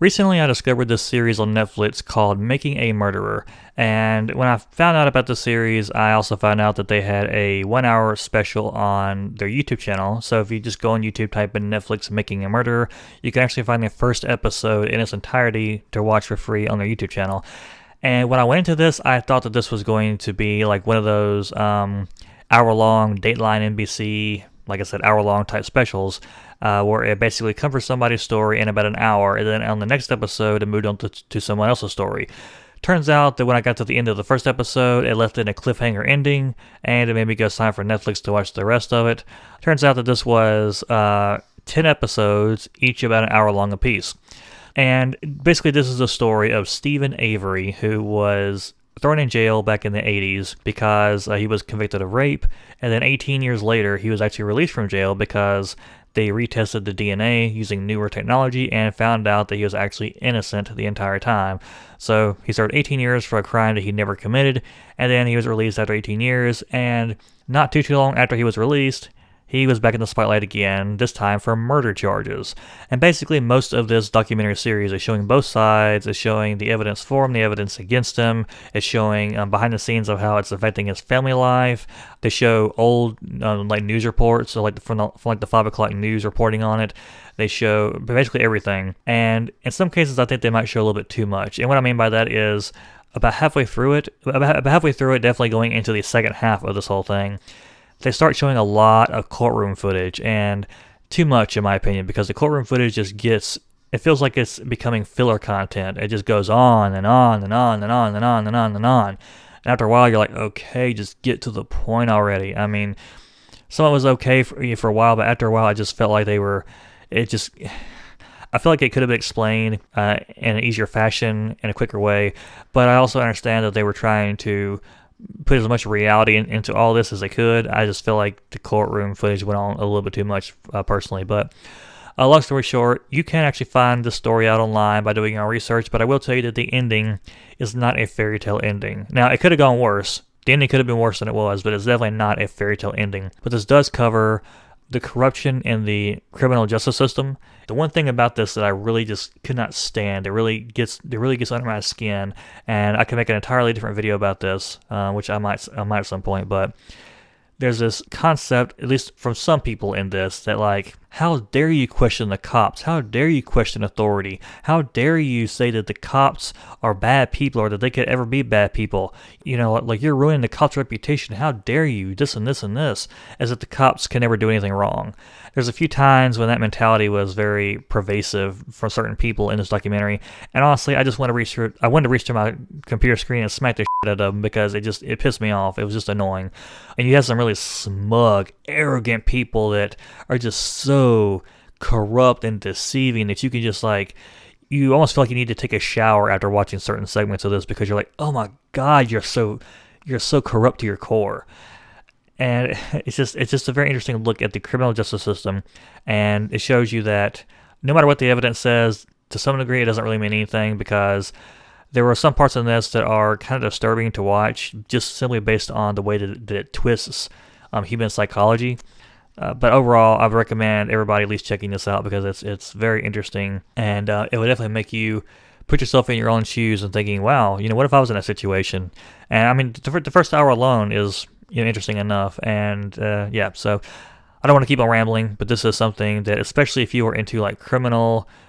Recently, I discovered this series on Netflix called Making a Murderer, and when I found out about the series, I also found out that they had a 1 hour special on their YouTube channel. So if you just go on YouTube, type in Netflix Making a Murderer, you can actually find the first episode in its entirety to watch for free on their YouTube channel. And when I went into this, I thought that this was going to be like one of those hour-long Dateline NBC, like I said, hour-long type specials, where it basically covers somebody's story in about an hour, and then on the next episode, it moved on to someone else's story. Turns out that when I got to the end of the first episode, it left in a cliffhanger ending, and it made me go sign for Netflix to watch the rest of it. Turns out that this was 10 episodes, each about an hour long apiece. And basically, this is a story of Steven Avery, who was thrown in jail back in the 80s because he was convicted of rape, and then 18 years later, he was actually released from jail because they retested the DNA using newer technology and found out that he was actually innocent the entire time. So he served 18 years for a crime that he never committed, and then he was released after 18 years, and not too long after he was released, he was back in the spotlight again, this time for murder charges. And basically, most of this documentary series is showing both sides. It's showing the evidence for him, the evidence against him. It's showing behind the scenes of how it's affecting his family life. They show old like news reports, so like from the 5 o'clock news reporting on it. They show basically everything. And in some cases, I think they might show a little bit too much. And what I mean by that is about halfway through it, definitely going into the second half of this whole thing, they start showing a lot of courtroom footage, and too much in my opinion, because the courtroom footage just it feels like it's becoming filler content. It just goes on and on and on and on and on and on and on. And after a while, you're like, okay, just get to the point already. I mean, some of it was okay for a while, but after a while, I just felt like I feel like it could have been explained in an easier fashion, in a quicker way, but I also understand that they were trying to put as much reality into all this as they could. I just feel like the courtroom footage went on a little bit too much personally. But long story short, you can actually find the story out online by doing your research, but I will tell you that the ending is not a fairy tale ending. Now, it could have gone worse. The ending could have been worse than it was, but it's definitely not a fairy tale ending. But this does cover the corruption in the criminal justice system. The one thing about this that I really just could not stand, it really gets under my skin, and I can make an entirely different video about this, which I might at some point, but there's this concept, at least from some people in this, that like, how dare you question the cops? How dare you question authority? How dare you say that the cops are bad people or that they could ever be bad people? You know, like you're ruining the cops' reputation. How dare you? This and this and this. As if the cops can never do anything wrong. There's a few times when that mentality was very pervasive for certain people in this documentary, and honestly, I wanted to reach to my computer screen and smack the shit out of them because it pissed me off. It was just annoying. And you have some really smug, arrogant people that are just so corrupt and deceiving that you can just like, you almost feel like you need to take a shower after watching certain segments of this because you're like, oh my god, you're so corrupt to your core. And it's just a very interesting look at the criminal justice system, and it shows you that no matter what the evidence says, to some degree it doesn't really mean anything, because there were some parts in this that are kind of disturbing to watch, just simply based on the way that it twists human psychology. But overall, I would recommend everybody at least checking this out because it's very interesting, and it would definitely make you put yourself in your own shoes and thinking, wow, what if I was in that situation? And I mean, the first hour alone is interesting enough, and yeah, so I don't want to keep on rambling, but this is something that, especially if you are into like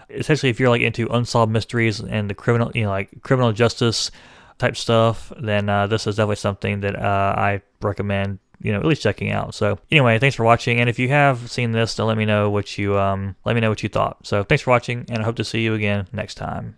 especially if you're like into unsolved mysteries and the criminal, like criminal justice type stuff, then this is definitely something that I recommend, at least checking out. So anyway, thanks for watching, and if you have seen this, then let me know what you thought. So thanks for watching, and I hope to see you again next time.